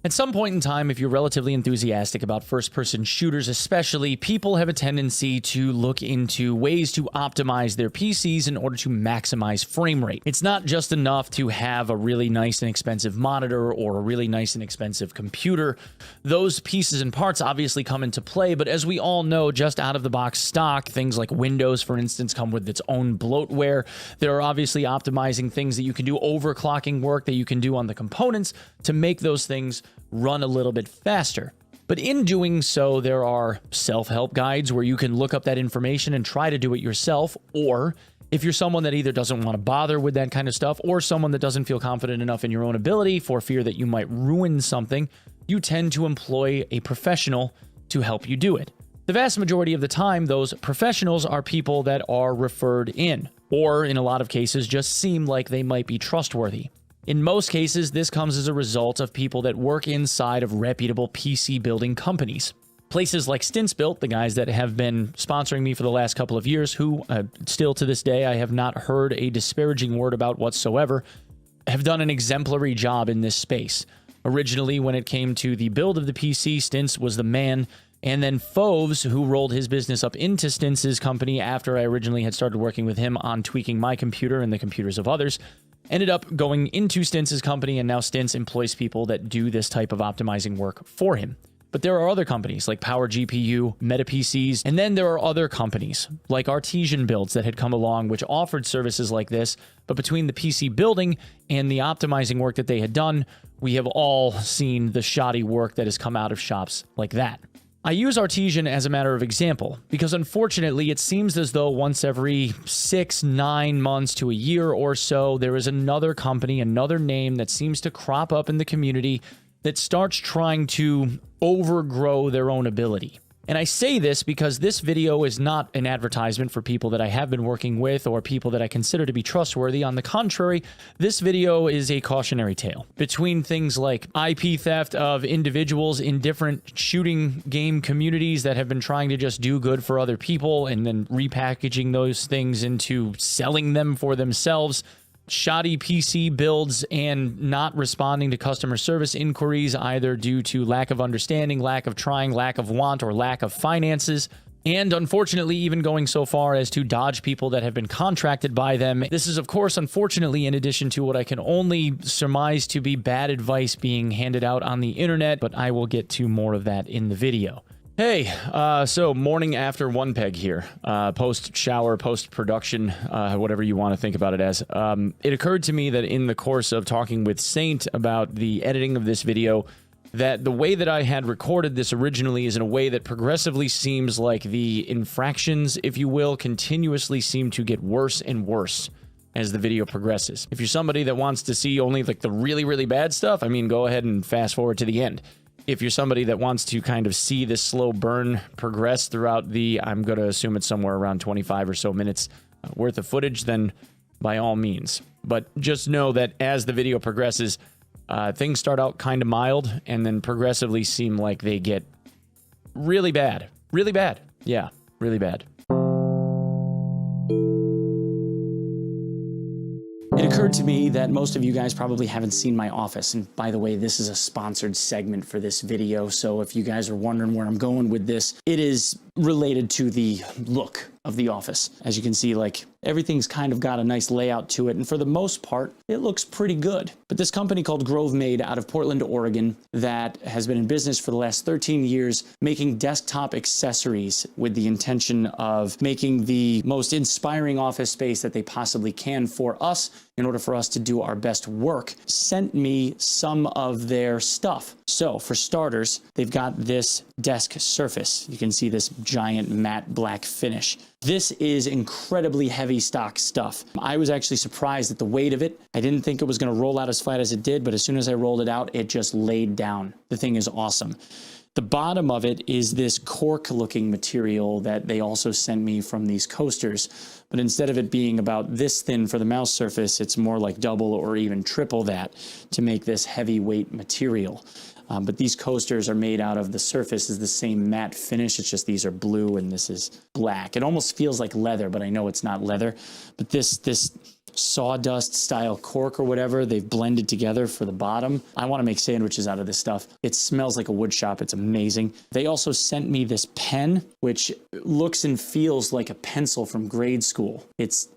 At some point in time, if you're relatively enthusiastic about first-person shooters especially, people have a tendency to look into ways to optimize their PCs in order to maximize frame rate. It's not just enough to have a really nice and expensive monitor or a really nice and expensive computer. Those pieces and parts obviously come into play, but as we all know, just out of the box stock, things like Windows, for instance, come with its own bloatware. There are obviously optimizing things that you can do, overclocking work that you can do on the components to make those things run a little bit faster. But in doing so, there are self-help guides where you can look up that information and try to do it yourself. Or if you're someone that either doesn't want to bother with that kind of stuff or someone that doesn't feel confident enough in your own ability for fear that you might ruin something, you tend to employ a professional to help you do it. The vast majority of the time, those professionals are people that are referred in, or in a lot of cases just seem like they might be trustworthy. In most cases, this comes as a result of people that work inside of reputable PC building companies. Places like StintsBuilt, the guys that have been sponsoring me for the last couple of years, who still to this day I have not heard a disparaging word about whatsoever, have done an exemplary job in this space. Originally, when it came to the build of the PC, Stints was the man, and then Foves, who rolled his business up into Stints' company after I originally had started working with him on tweaking my computer and the computers of others, ended up going into Stints' company, and now Stints employs people that do this type of optimizing work for him. But there are other companies like Power GPU, Meta PCs, and then there are other companies like Artesian Builds that had come along which offered services like this, but between the PC building and the optimizing work that they had done, we have all seen the shoddy work that has come out of shops like that. I use Artesian as a matter of example because unfortunately it seems as though once every 6-9 months to a year or so, there is another company, another name that seems to crop up in the community that starts trying to overgrow their own ability. And I say this because this video is not an advertisement for people that I have been working with or people that I consider to be trustworthy. On the contrary, this video is a cautionary tale between things like IP theft of individuals in different shooting game communities that have been trying to just do good for other people and then repackaging those things into selling them for themselves, shoddy PC builds, and not responding to customer service inquiries either due to lack of understanding, lack of trying, lack of want, or lack of finances, and unfortunately even going so far as to dodge people that have been contracted by them. This is, of course, unfortunately, in addition to what I can only surmise to be bad advice being handed out on the internet, but I will get to more of that in the video. Hey, so morning after Onepeg here, post-shower, post-production, whatever you want to think about it as. It occurred to me that in the course of talking with Saint about the editing of this video, that the way that I had recorded this originally is in a way that progressively seems like the infractions, if you will, continuously seem to get worse and worse as the video progresses. If you're somebody that wants to see only like the really, really bad stuff, I mean, go ahead and fast forward to the end. If you're somebody that wants to kind of see this slow burn progress throughout the, I'm going to assume it's somewhere around 25 or so minutes worth of footage, then by all means. But just know that as the video progresses, things start out kind of mild and then progressively seem like they get really bad. Really bad. Yeah, really bad. It occurred to me that most of you guys probably haven't seen my office, and by the way, this is a sponsored segment for this video, so if you guys are wondering where I'm going with this, it is related to the look of the office. As you can see, like, everything's kind of got a nice layout to it, and for the most part, it looks pretty good. But this company called GroveMade out of Portland, Oregon, that has been in business for the last 13 years, making desktop accessories with the intention of making the most inspiring office space that they possibly can for us in order for us to do our best work, sent me some of their stuff. So for starters, they've got this desk surface. You can see this giant matte black finish. This is incredibly heavy stock stuff. I was actually surprised at the weight of it. I didn't think it was going to roll out as flat as it did, but as soon as I rolled it out, it just laid down. The thing is awesome. The bottom of it is this cork-looking material that they also sent me from these coasters. But instead of it being about this thin for the mouse surface, it's more like double or even triple that to make this heavyweight material. But these coasters are made out of, the surface is the same matte finish. It's just these are blue and this is black. It almost feels like leather, but I know it's not leather. But this sawdust style cork or whatever they've blended together for the bottom. I want to make sandwiches out of this stuff. It smells like a wood shop. It's amazing. They also sent me this pen, which looks and feels like a pencil from grade school. It's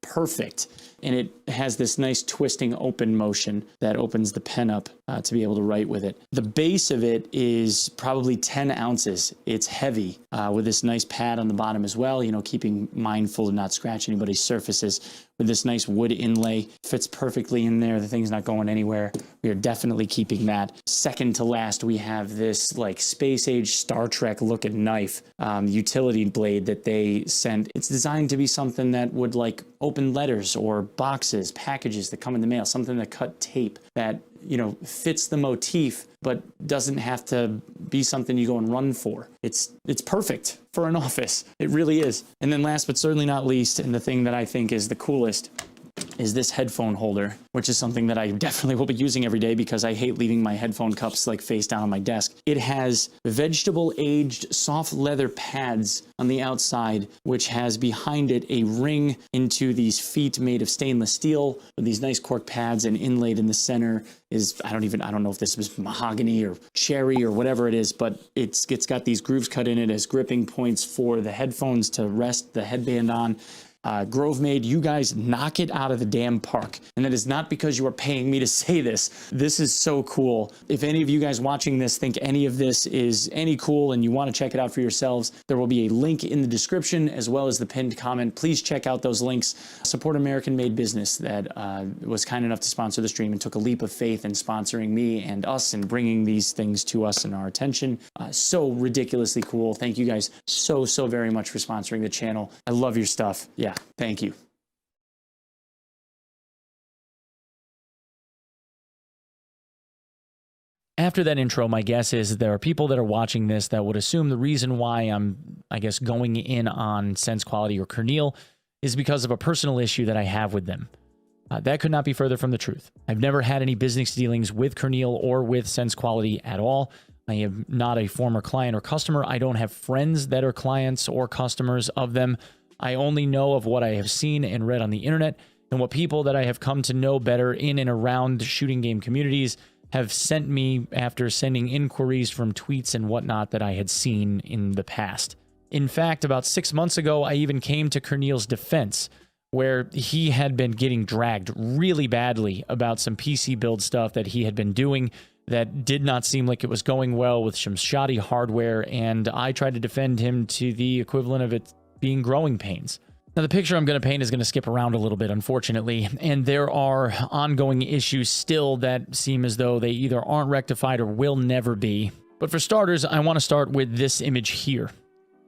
perfect. And it has this nice twisting open motion that opens the pen up to be able to write with it. The base of it is probably 10 ounces. It's heavy with this nice pad on the bottom as well, you know, keeping mindful to not scratch anybody's surfaces. With this nice wood inlay, fits perfectly in there. The thing's not going anywhere. We are definitely keeping that. Second to last, we have this like space age Star Trek looking knife, utility blade that they sent. It's designed to be something that would like open letters or boxes, packages that come in the mail, something that cut tape that, you know, fits the motif, but doesn't have to be something you go and run for. It's perfect for an office. It really is. And then last but certainly not least, and the thing that I think is the coolest, is this headphone holder, which is something that I definitely will be using every day because I hate leaving my headphone cups like face down on my desk. It has vegetable aged soft leather pads on the outside, which has behind it a ring into these feet made of stainless steel with these nice cork pads, and inlaid in the center is, I don't know if this was mahogany or cherry or whatever it is, but it's got these grooves cut in it as gripping points for the headphones to rest the headband on. Grove Made, you guys knock it out of the damn park. And that is not because you are paying me to say this. This is so cool. If any of you guys watching this think any of this is any cool and you want to check it out for yourselves, there will be a link in the description as well as the pinned comment. Please check out those links. Support American-made business that was kind enough to sponsor the stream and took a leap of faith in sponsoring me and us and bringing these things to us and our attention. So ridiculously cool. Thank you guys so very much for sponsoring the channel. I love your stuff. Yeah, thank you. After that intro, my guess is there are people that are watching this that would assume the reason why I'm, I guess, going in on SenseQuality or Kirneill is because of a personal issue that I have with them. That could not be further from the truth. I've never had any business dealings with Kirneill or with SenseQuality at all. I am not a former client or customer. I don't have friends that are clients or customers of them. I only know of what I have seen and read on the internet, and what people that I have come to know better in and around shooting game communities have sent me after sending inquiries from tweets and whatnot that I had seen in the past. In fact, about 6 months ago, I even came to Kirneill's defense, where he had been getting dragged really badly about some PC build stuff that he had been doing that did not seem like it was going well with some shoddy hardware, and I tried to defend him to the equivalent of it being growing pains. Now, the picture I'm going to paint is going to skip around a little bit, unfortunately, and there are ongoing issues still that seem as though they either aren't rectified or will never be. But for starters, I want to start with this image here.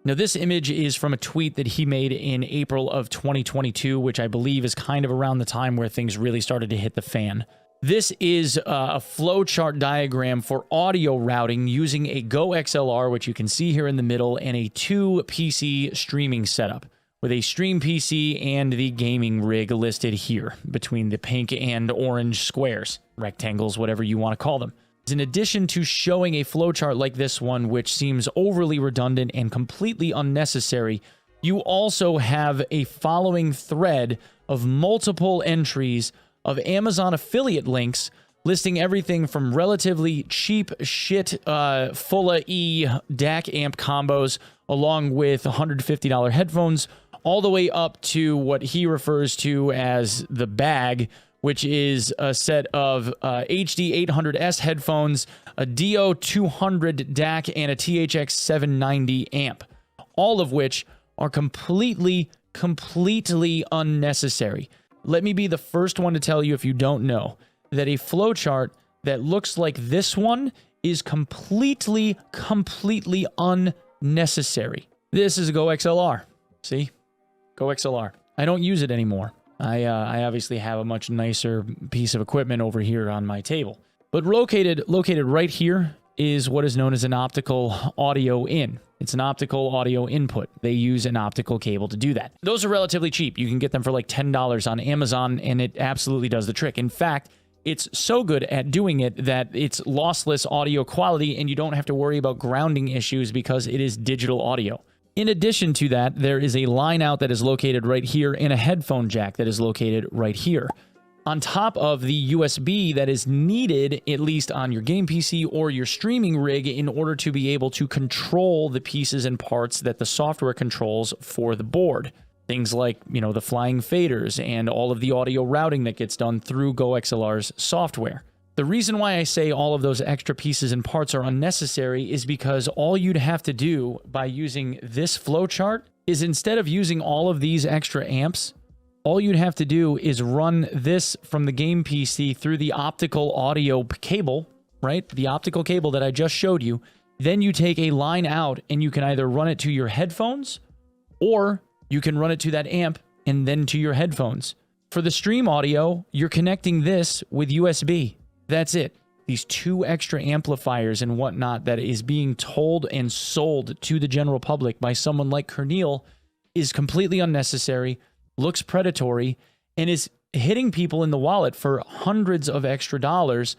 Now, this image is from a tweet that he made in April of 2022, which I believe is kind of around the time where things really started to hit the fan. This is a flowchart diagram for audio routing using a Go XLR, which you can see here in the middle, and a 2 PC streaming setup, with a stream PC and the gaming rig listed here between the pink and orange squares, rectangles, whatever you want to call them. In addition to showing a flowchart like this one, which seems overly redundant and completely unnecessary, you also have a following thread of multiple entries of Amazon affiliate links listing everything from relatively cheap shit Fulla E DAC amp combos along with $150 headphones, all the way up to what he refers to as the bag, which is a set of HD 800S headphones, a DO 200 DAC, and a THX 790 amp, all of which are completely unnecessary. Let me be the first one to tell you, if you don't know, that a flowchart that looks like this one is completely unnecessary. This is a Go XLR. See? Go XLR. I don't use it anymore. I obviously have a much nicer piece of equipment over here on my table. But located right here is what is known as an optical audio in. It's an optical audio input. They use an optical cable to do that. Those are relatively cheap. You can get them for like $10 on Amazon, and it absolutely does the trick. In fact, it's so good at doing it that it's lossless audio quality, and you don't have to worry about grounding issues because it is digital audio. In addition to that, there is a line out that is located right here and a headphone jack that is located right here. On top of the USB that is needed, at least on your game PC or your streaming rig, in order to be able to control the pieces and parts that the software controls for the board. Things like, the flying faders and all of the audio routing that gets done through GoXLR's software. The reason why I say all of those extra pieces and parts are unnecessary is because all you'd have to do by using this flowchart is, instead of using all of these extra amps, all you'd have to do is run this from the game PC through the optical audio cable, right? The optical cable that I just showed you. Then you take a line out and you can either run it to your headphones or you can run it to that amp and then to your headphones. For the stream audio, you're connecting this with USB. That's it. These 2 extra amplifiers and whatnot that is being told and sold to the general public by someone like Kirneill is completely unnecessary, looks predatory, and is hitting people in the wallet for hundreds of extra dollars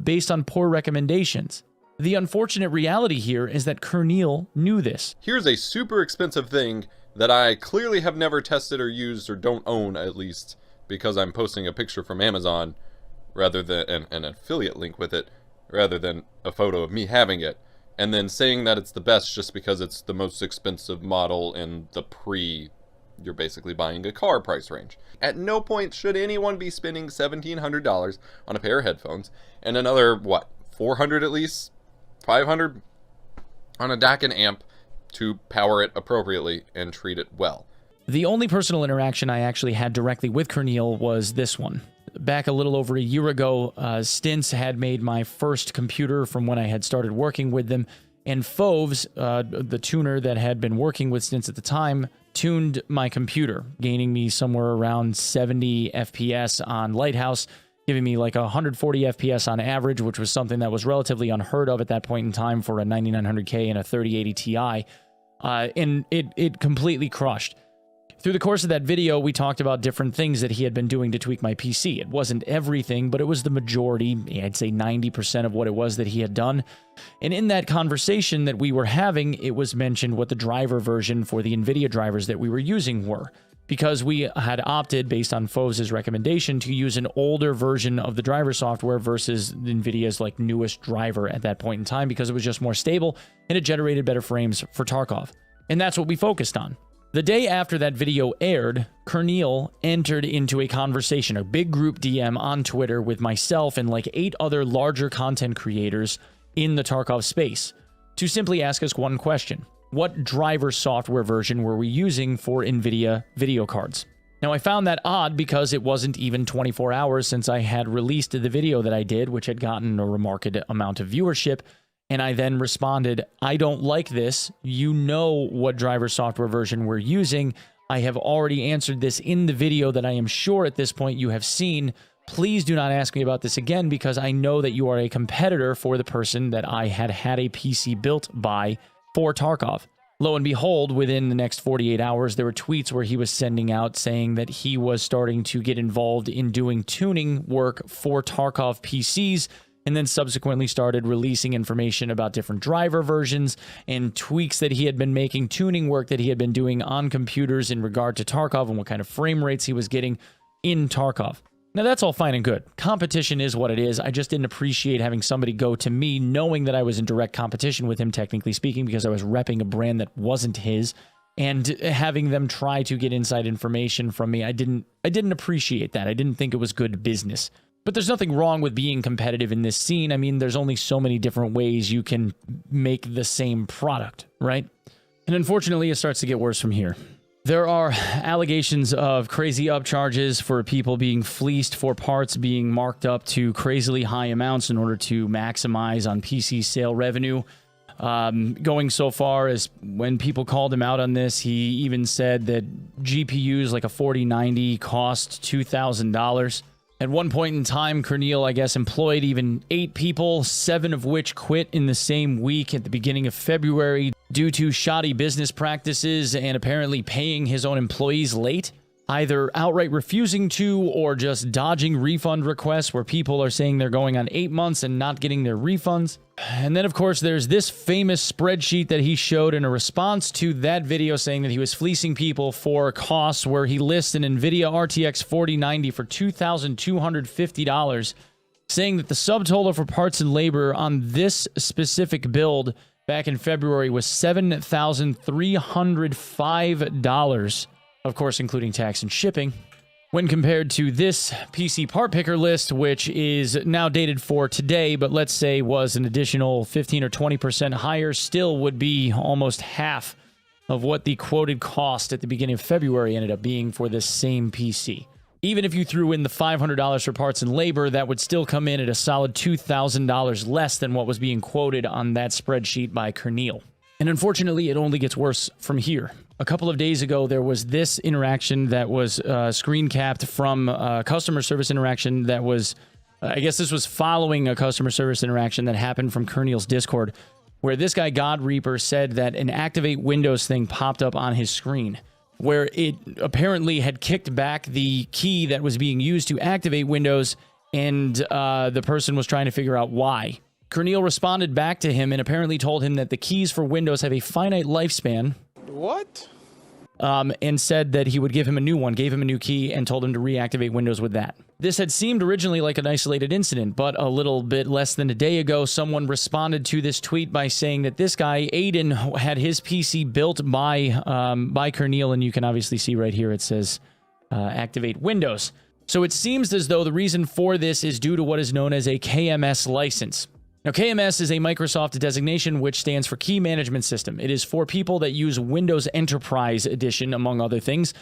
based on poor recommendations. The unfortunate reality here is that Kirneill knew this. Here's a super expensive thing that I clearly have never tested or used, or don't own at least, because I'm posting a picture from Amazon rather than an affiliate link with it, rather than a photo of me having it, and then saying that it's the best just because it's the most expensive model in the you're basically buying a car price range. At no point should anyone be spending $1,700 on a pair of headphones and another, what, $400 at least? $500 on a DAC and amp to power it appropriately and treat it well. The only personal interaction I actually had directly with Kirneill was this one. Back a little over a year ago, Stints had made my first computer from when I had started working with them, and Foves, the tuner that had been working with Stints at the time, tuned my computer, gaining me somewhere around 70 FPS on Lighthouse, giving me like 140 FPS on average, which was something that was relatively unheard of at that point in time for a 9900K and a 3080 Ti, and it completely crushed. Through the course of that video, we talked about different things that he had been doing to tweak my PC. It wasn't everything, but it was the majority, I'd say 90% of what it was that he had done. And in that conversation that we were having, it was mentioned what the driver version for the NVIDIA drivers that we were using were. Because we had opted, based on Foves' recommendation, to use an older version of the driver software versus NVIDIA's newest driver at that point in time, because it was just more stable and it generated better frames for Tarkov. And that's what we focused on. The day after that video aired, Kirneill entered into a conversation, a big group DM on Twitter with myself and 8 other larger content creators in the Tarkov space to simply ask us one question. What driver software version were we using for NVIDIA video cards? Now, I found that odd because it wasn't even 24 hours since I had released the video that I did, which had gotten a remarkable amount of viewership. And I then responded, I don't like this. You know what driver software version we're using. I have already answered this in the video that I am sure at this point you have seen. Please do not ask me about this again, because I know that you are a competitor for the person that I had a PC built by for Tarkov. Lo and behold, within the next 48 hours, there were tweets where he was sending out saying that he was starting to get involved in doing tuning work for Tarkov PCs, and then subsequently started releasing information about different driver versions and tweaks that he had been making, tuning work that he had been doing on computers in regard to Tarkov and what kind of frame rates he was getting in Tarkov. Now, that's all fine and good. Competition is what it is. I just didn't appreciate having somebody go to me knowing that I was in direct competition with him, technically speaking, because I was repping a brand that wasn't his, and having them try to get inside information from me. I didn't appreciate that. I didn't think it was good business. But there's nothing wrong with being competitive in this scene. I mean, there's only so many different ways you can make the same product, right? And unfortunately, it starts to get worse from here. There are allegations of crazy upcharges for people being fleeced for parts being marked up to crazily high amounts in order to maximize on PC sale revenue. Going so far as when people called him out on this, he even said that GPUs like a 4090 cost $2,000. At one point in time, Kirneill, I guess, employed even 8 people, 7 of which quit in the same week at the beginning of February due to shoddy business practices and apparently paying his own employees late. either outright refusing to or just dodging refund requests where people are saying they're going on 8 months and not getting their refunds. And then, of course, there's this famous spreadsheet that he showed in a response to that video saying that he was fleecing people for costs, where he lists an NVIDIA RTX 4090 for $2,250, saying that the subtotal for parts and labor on this specific build back in February was $7,305, of course, including tax and shipping. When compared to this PC part picker list, which is now dated for today, but let's say was an additional 15 or 20% higher, still would be almost half of what the quoted cost at the beginning of February ended up being for this same PC. Even if you threw in the $500 for parts and labor, that would still come in at a solid $2,000 less than what was being quoted on that spreadsheet by Kirneill. And unfortunately, it only gets worse from here. A couple of days ago, there was this interaction that was screen capped from a customer service interaction that was, I guess this was following a customer service interaction that happened from Kirneill's Discord, where this guy, God Reaper, said that an Activate Windows thing popped up on his screen, where it apparently had kicked back the key that was being used to activate Windows, and the person was trying to figure out why. Kirneill responded back to him and apparently told him that the keys for Windows have a finite lifespan. What? And said that he would give him a new one, gave him a new key, and told him to reactivate Windows with that. This had seemed originally like an isolated incident, but a little bit less than a day ago, someone responded to this tweet by saying that this guy, Aiden, had his PC built by Kirneill, and you can obviously see right here it says activate Windows. So it seems as though the reason for this is due to what is known as a KMS license. Now, KMS is a Microsoft designation which stands for Key Management System. It is for people that use Windows Enterprise Edition, among other things,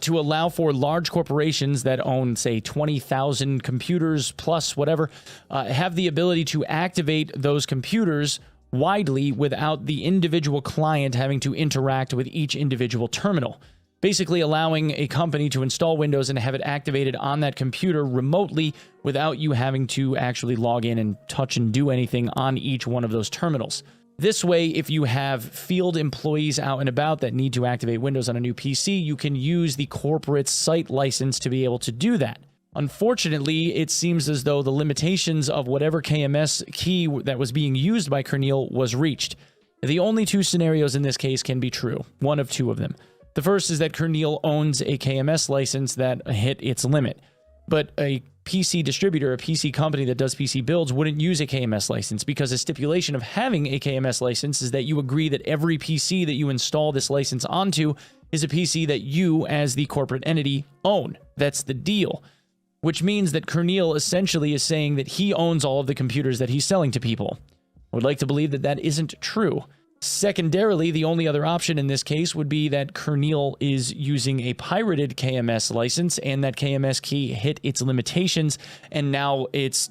to allow for large corporations that own, say, 20,000 computers plus whatever, have the ability to activate those computers widely without the individual client having to interact with each individual terminal. Basically allowing a company to install Windows and have it activated on that computer remotely without you having to actually log in and touch and do anything on each one of those terminals. This way, if you have field employees out and about that need to activate Windows on a new PC, you can use the corporate site license to be able to do that. Unfortunately, it seems as though the limitations of whatever KMS key that was being used by Kirneill was reached. The only two scenarios in this case can be true, one of two of them. The first is that Kirneill owns a KMS license that hit its limit, but a PC distributor, a PC company that does PC builds, wouldn't use a KMS license because a stipulation of having a KMS license is that you agree that every PC that you install this license onto is a PC that you, as the corporate entity, own. That's the deal, which means that Kirneill essentially is saying that he owns all of the computers that he's selling to people. I would like to believe that that isn't true. Secondarily, the only other option in this case would be that Kirneill is using a pirated KMS license and that KMS key hit its limitations and now it's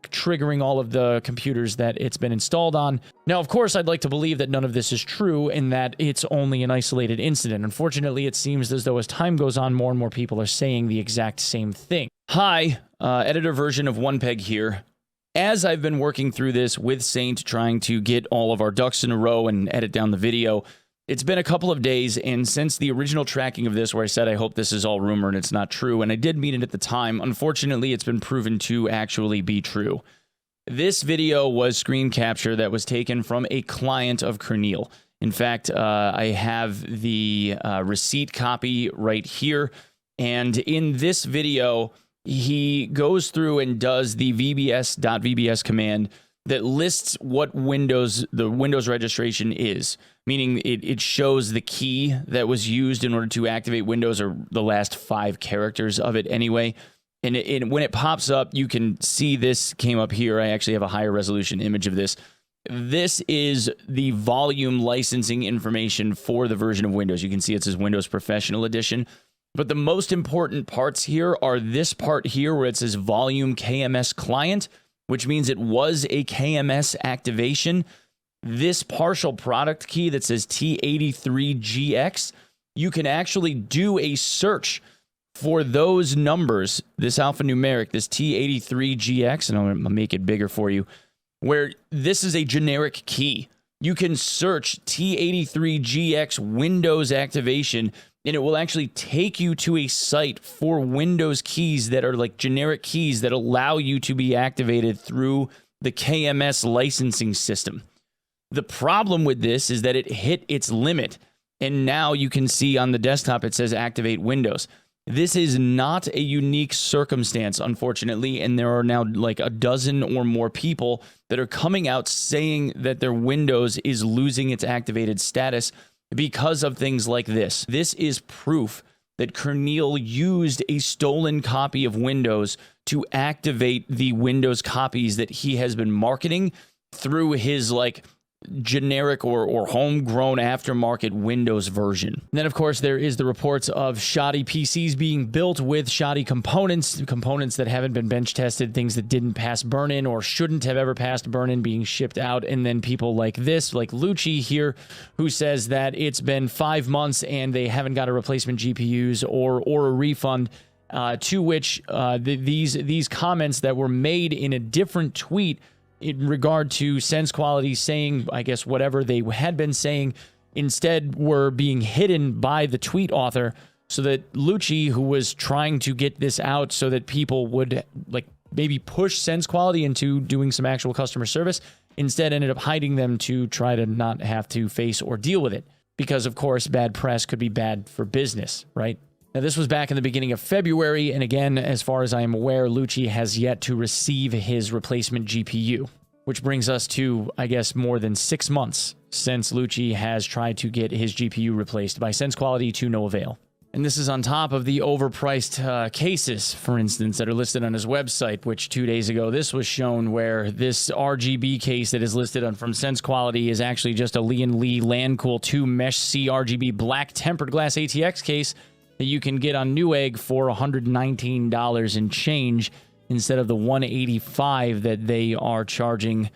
triggering all of the computers that it's been installed on. Now, of course, I'd like to believe that none of this is true and that it's only an isolated incident. Unfortunately, it seems as though as time goes on, more and more people are saying the exact same thing. Hi, editor version of Onepeg here. As I've been working through this with Saint, trying to get all of our ducks in a row and edit down the video, it's been a couple of days, and since the original tracking of this, where I said I hope this is all rumor and it's not true, and I did mean it at the time, unfortunately it's been proven to actually be true. This video was screen capture that was taken from a client of Kirneill. In fact, I have the receipt copy right here, and in this video, he goes through and does the vbs.vbs command that lists what the Windows registration is, meaning it shows the key that was used in order to activate Windows, or the last 5 characters of it anyway. And when it pops up, you can see this came up here. I actually have a higher resolution image of this. This is the volume licensing information for the version of Windows. You can see it says Windows Professional Edition. But the most important parts here are this part here where it says volume KMS client, which means it was a KMS activation. This partial product key that says T83GX, you can actually do a search for those numbers, this alphanumeric, this T83GX, and I'm going to make it bigger for you, where this is a generic key. You can search T83GX Windows activation and it will actually take you to a site for Windows keys that are like generic keys that allow you to be activated through the KMS licensing system. The problem with this is that it hit its limit, and now you can see on the desktop it says activate Windows. This is not a unique circumstance, unfortunately, and there are now like a dozen or more people that are coming out saying that their Windows is losing its activated status because of things like this. This is proof that Kirneill used a stolen copy of Windows to activate the Windows copies that he has been marketing through his like generic or homegrown aftermarket Windows version. And then, of course, there is the reports of shoddy PCs being built with shoddy components that haven't been bench tested, things that didn't pass burn-in or shouldn't have ever passed burn-in being shipped out. And then people like this, like Lucci here, who says that it's been 5 months and they haven't got a replacement GPUs or a refund. To which these comments that were made in a different tweet in regard to SenseQuality saying, I guess, whatever they had been saying, instead were being hidden by the tweet author, so that Lucci, who was trying to get this out so that people would like maybe push SenseQuality into doing some actual customer service, instead ended up hiding them to try to not have to face or deal with it. Because, of course, bad press could be bad for business, right? Now, this was back in the beginning of February, and again, as far as I am aware, Lucci has yet to receive his replacement GPU, which brings us to, I guess, more than 6 months since Lucci has tried to get his GPU replaced by SenseQuality to no avail. And this is on top of the overpriced cases, for instance, that are listed on his website, which 2 days ago, this was shown where this RGB case that is listed on from SenseQuality is actually just a Lee & LandCool 2 Mesh C RGB black tempered glass ATX case that you can get on Newegg for $119 and change instead of the $185 that they are charging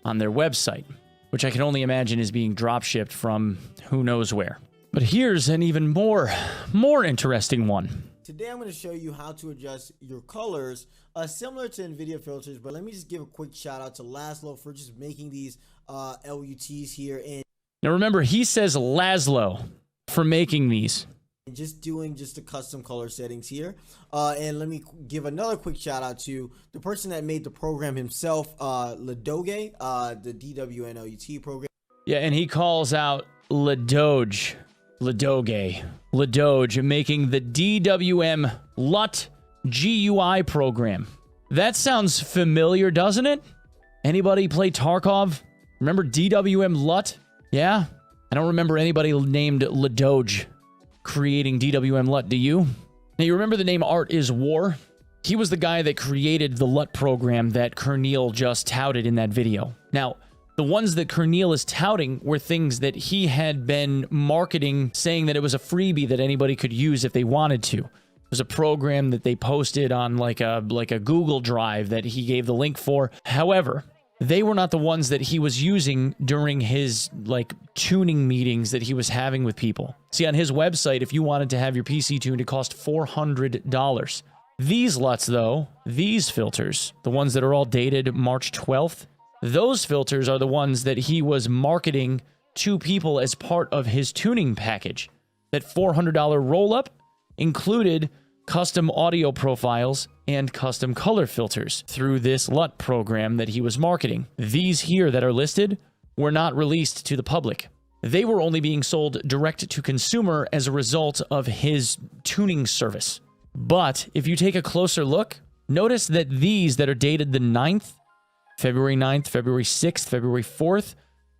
on their website, which I can only imagine is being drop shipped from who knows where. But here's an even more interesting one. Today I'm going to show you how to adjust your colors similar to NVIDIA filters, but let me just give a quick shout out to Laszlo for just making these LUTs here. And now remember, he says Laszlo for making these. Just doing just the custom color settings here. And let me give another quick shout out to the person that made the program himself, Ladoge, the DWNLUT program. Yeah, and he calls out Ladoge, making the DWM LUT GUI program. That sounds familiar, doesn't it? Anybody play Tarkov? Remember DWM LUT? Yeah? I don't remember anybody named Ladoge creating DWM LUT, do you? Now, you remember the name Art is War? He was the guy that created the LUT program that Kirneill just touted in that video. Now, the ones that Kirneill is touting were things that he had been marketing, saying that it was a freebie that anybody could use if they wanted to. It was a program that they posted on like a Google Drive that he gave the link for. However, they were not the ones that he was using during his like tuning meetings that he was having with people. See, on his website, if you wanted to have your PC tuned, it cost $400. These LUTs, though, these filters, the ones that are all dated March 12th, those filters are the ones that he was marketing to people as part of his tuning package. That $400 roll-up included custom audio profiles and custom color filters through this LUT program that he was marketing. These here that are listed were not released to the public. They were only being sold direct to consumer as a result of his tuning service. But if you take a closer look, notice that these that are dated the 9th, February 9th, February 6th, February 4th,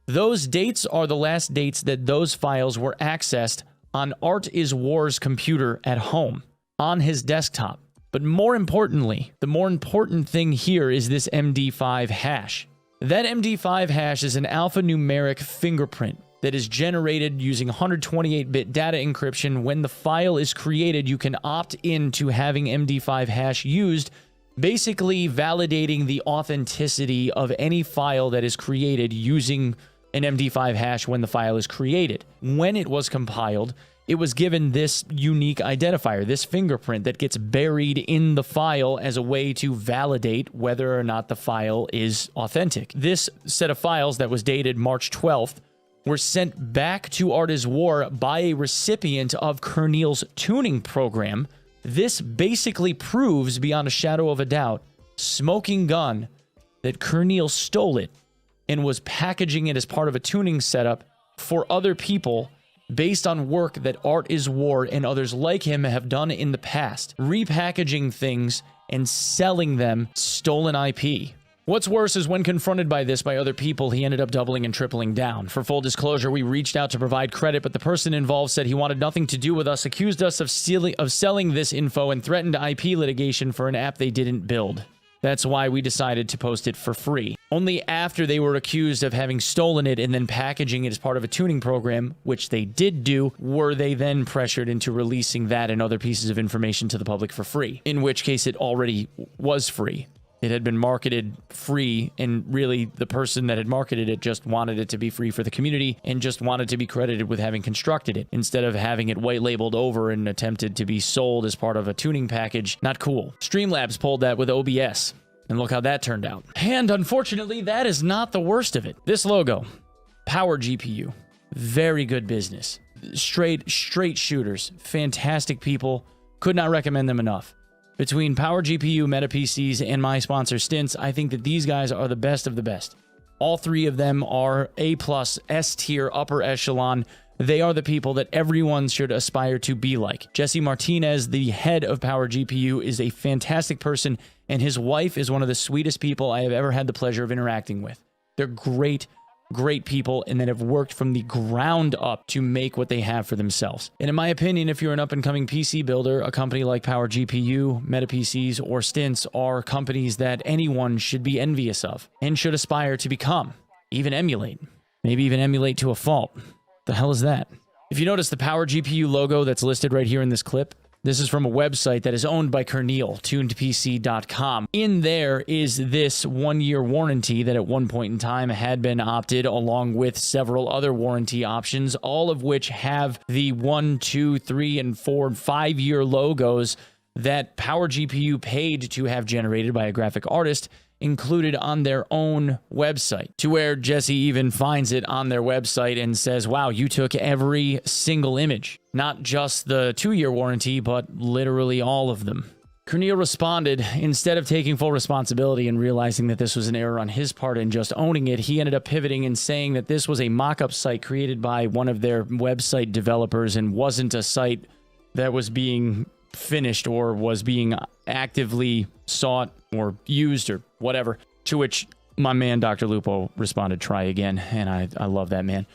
those dates are the last dates that those files were accessed on Art is War's computer at home, on his desktop. But more importantly, the more important thing here is this MD5 hash. That MD5 hash is an alphanumeric fingerprint that is generated using 128-bit data encryption. When the file is created, you can opt in to having MD5 hash used, basically validating the authenticity of any file that is created using an MD5 hash when the file is created. When it was compiled, it was given this unique identifier, this fingerprint that gets buried in the file as a way to validate whether or not the file is authentic. This set of files that was dated March 12th were sent back to Art is War by a recipient of Kirneill's tuning program. This basically proves beyond a shadow of a doubt, smoking gun, that Kirneill stole it and was packaging it as part of a tuning setup for other people based on work that Art is War and others like him have done in the past, repackaging things and selling them stolen IP. What's worse is when confronted by this by other people, he ended up doubling and tripling down. For full disclosure, we reached out to provide credit, but the person involved said he wanted nothing to do with us, accused us of selling this info, and threatened IP litigation for an app they didn't build. That's why we decided to post it for free. Only after they were accused of having stolen it and then packaging it as part of a tuning program, which they did do, were they then pressured into releasing that and other pieces of information to the public for free, in which case it already was free. It had been marketed free, and really the person that had marketed it just wanted it to be free for the community and just wanted to be credited with having constructed it instead of having it white labeled over and attempted to be sold as part of a tuning package. Not cool. Streamlabs pulled that with OBS, and look how that turned out. And unfortunately, that is not the worst of it. This logo, Power GPU, very good business. Straight shooters, fantastic people. Could not recommend them enough. Between Power GPU, Meta PCs, and my sponsor Stints, I think that these guys are the best of the best. All three of them are A+, S tier, upper echelon. They are the people that everyone should aspire to be like. Jesse Martinez, the head of Power GPU, is a fantastic person, and his wife is one of the sweetest people I have ever had the pleasure of interacting with. They're great people, and that have worked from the ground up to make what they have for themselves. And in my opinion, if you're an up-and-coming PC builder, a company like Power GPU, Meta PCs, or Stints are companies that anyone should be envious of and should aspire to become, even emulate. Maybe even emulate to a fault. The hell is that? If you notice the Power GPU logo that's listed right here in this clip, this is from a website that is owned by Kirneill, tunedpc.com. In there is this 1-year warranty that at one point in time had been opted, along with several other warranty options, all of which have the 1, 2, 3, and 4, 5-year logos that Power GPU paid to have generated by a graphic artist included on their own website, to where Jesse even finds it on their website and says, wow, you took every single image, not just the 2-year warranty, but literally all of them. Kirneill responded, instead of taking full responsibility and realizing that this was an error on his part and just owning it, he ended up pivoting and saying that this was a mock-up site created by one of their website developers and wasn't a site that was being finished or was being actively sought or used or whatever, to which my man Dr. Lupo responded, try again, and I love that man.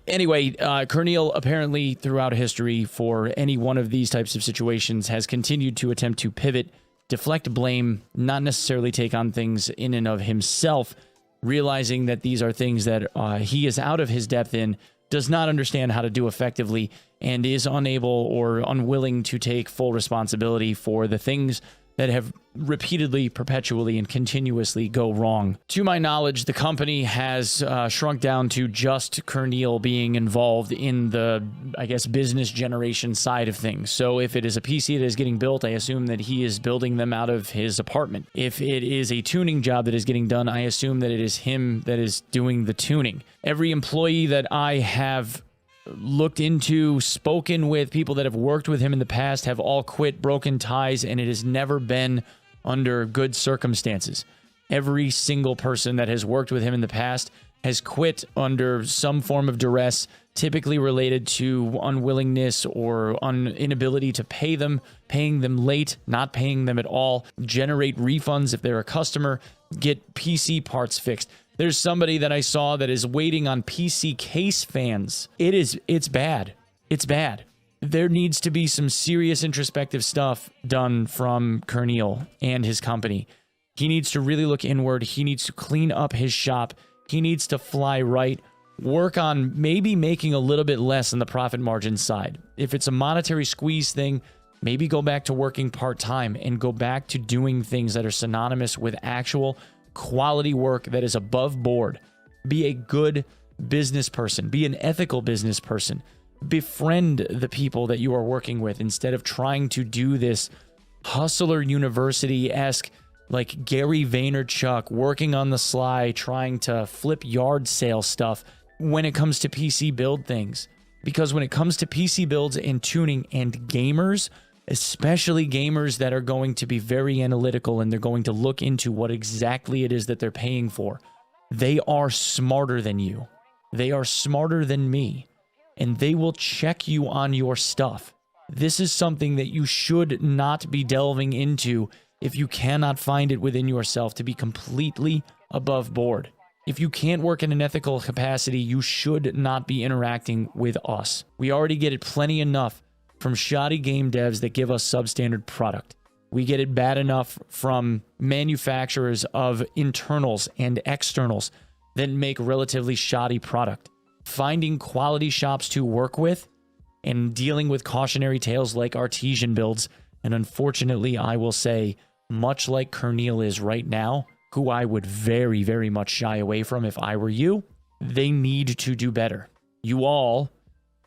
Anyway, Kirneill apparently throughout history for any one of these types of situations has continued to attempt to pivot, deflect blame, not necessarily take on things in and of himself, realizing that these are things that he is out of his depth in, does not understand how to do effectively, and is unable or unwilling to take full responsibility for the things that have repeatedly, perpetually, and continuously go wrong. To my knowledge, the company has shrunk down to just Kirneill being involved in the, I guess, business generation side of things. So if it is a PC that is getting built, I assume that he is building them out of his apartment. If it is a tuning job that is getting done, I assume that it is him that is doing the tuning. Every employee that I have looked into, spoken with, people that have worked with him in the past have all quit, broken ties, and it has never been under good circumstances. Every single person that has worked with him in the past has quit under some form of duress, typically related to unwillingness or inability to pay them, paying them late, not paying them at all, generate refunds if they're a customer, get PC parts fixed. There's somebody that I saw that is waiting on PC case fans. It's bad. It's bad. There needs to be some serious introspective stuff done from Kirneill and his company. He needs to really look inward. He needs to clean up his shop. He needs to fly right, work on maybe making a little bit less on the profit margin side. If it's a monetary squeeze thing, maybe go back to working part-time and go back to doing things that are synonymous with actual quality work that is above board. Be a good business person. Be an ethical business person. Befriend the people that you are working with instead of trying to do this hustler university-esque, like Gary Vaynerchuk, working on the sly, trying to flip yard sale stuff when it comes to PC build things. Because when it comes to PC builds and tuning and gamers, especially gamers that are going to be very analytical and they're going to look into what exactly it is that they're paying for, they are smarter than you. They are smarter than me. And they will check you on your stuff. This is something that you should not be delving into if you cannot find it within yourself to be completely above board. If you can't work in an ethical capacity, you should not be interacting with us. We already get it plenty enough from shoddy game devs that give us substandard product. We get it bad enough from manufacturers of internals and externals that make relatively shoddy product. Finding quality shops to work with and dealing with cautionary tales like artesian builds, and unfortunately, I will say, much like Kirneill is right now, who I would very, very much shy away from if I were you, they need to do better. You all,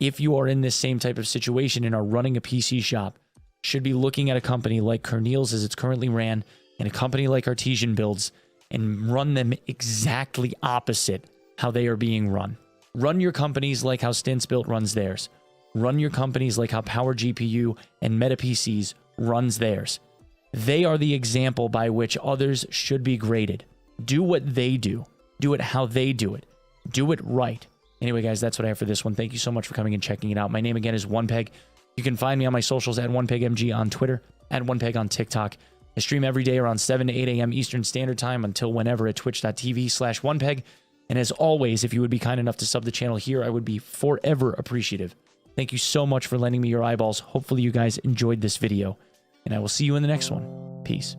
if you are in this same type of situation and are running a PC shop, should be looking at a company like Kirneill's as it's currently ran, and a company like Artesian Builds, and run them exactly opposite how they are being run. Run your companies like how Stints Built runs theirs. Run your companies like how Power GPU and Meta PCs runs theirs. They are the example by which others should be graded. Do what they do. Do it how they do it. Do it right. Anyway, guys, that's what I have for this one. Thank you so much for coming and checking it out. My name again is Onepeg. You can find me on my socials at OnePegMG on Twitter, at Onepeg on TikTok. I stream every day around 7 to 8 a.m. Eastern Standard Time until whenever at twitch.tv/Onepeg. And as always, if you would be kind enough to sub the channel here, I would be forever appreciative. Thank you so much for lending me your eyeballs. Hopefully you guys enjoyed this video, and I will see you in the next one. Peace.